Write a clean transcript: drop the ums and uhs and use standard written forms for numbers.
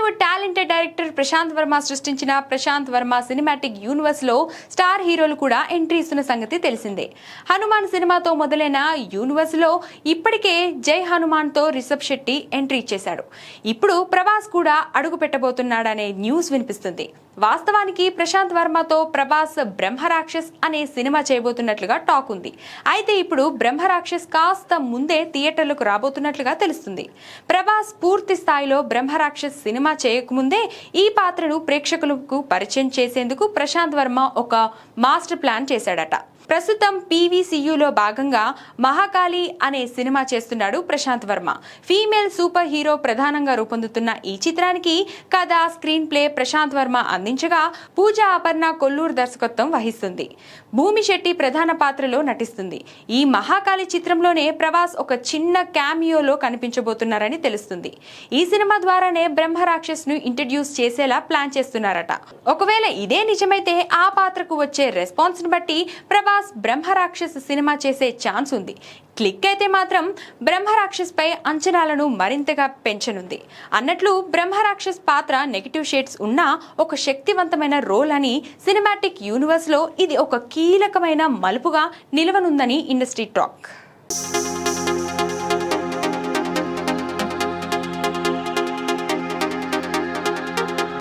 Bollywood talented director Prashanth Varma సృష్టించిన Prashanth Varma cinematic universe లో star హీరోలు కూడా ఎంట్రీ ఇస్తున్న సంగతి తెలిసిందే. హనుమాన్ సినిమాతో మొదలైన యూనివర్స్ లో ఇప్పటికే జై హనుమాన్ తో రిషబ్ శెట్టి ఎంట్రీ ఇచ్చేశాడు. ఇప్పుడు ప్రభాస్ కూడా అడుగు పెట్టబోతున్నాడనే న్యూస్ వినిపిస్తుంది. వాస్తవానికి ప్రశాంత్ వర్మతో ప్రభాస్ బ్రహ్మరాక్షస్ అనే సినిమా చేయబోతున్నట్లుగా టాక్ ఉంది. అయితే ఇప్పుడు బ్రహ్మరాక్షస్ కాస్త ముందే థియేటర్లకు రాబోతున్నట్లుగా తెలుస్తుంది. ప్రభాస్ పూర్తి స్థాయిలో బ్రహ్మరాక్షస్ సినిమా చేయకముందే ఈ పాత్రను ప్రేక్షకులకు పరిచయం చేసేందుకు ప్రశాంత్ వర్మ ఒక మాస్టర్ ప్లాన్ చేశాడట. ప్రస్తుతం పీవీసీయూలో భాగంగా మహాకాళి అనే సినిమా చేస్తున్నాడు Prashanth Varma. Female super hero ప్రధానంగా రూపొందుతున్న ఈ చిత్రానికి కథ, స్క్రీన్ ప్లే ప్రశాంత్ వర్మ అందించగా పూజా అపర్ణ కొల్లూరు దర్శకత్వం వహిస్తుంది. భూమి శెట్టి ప్రధాన పాత్రలో నటిస్తుంది. ఈ మహాకాళి చిత్రంలోనే ప్రభాస్ ఒక చిన్న క్యామియోలో కనిపించబోతున్నారని తెలుస్తుంది. ఈ సినిమా ద్వారానే బ్రహ్మరాక్షస్ ను ఇంట్రడ్యూస్ చేసేలా ప్లాన్ చేస్తున్నారట. ఒకవేళ ఇదే నిజమైతే ఆ పాత్రకు వచ్చే రెస్పాన్స్ ని బట్టి ప్రభాస్ బ్రహ్మరాక్షస్ సినిమా చేసే ఛాన్స్ ఉంది. క్లిక్ అయితే మాత్రం బ్రహ్మరాక్షస్ పై అంచనాలను మరింతగా పెంచనుంది. అన్నట్లు బ్రహ్మరాక్షస్ పాత్ర నెగిటివ్ షేడ్స్ ఉన్న ఒక శక్తివంతమైన రోల్ అని సినిమాటిక్ యూనివర్స్ లో ఇది ఒక కీలకమైన మలుపుగా నిలవనుందని ఇండస్ట్రీ టాక్.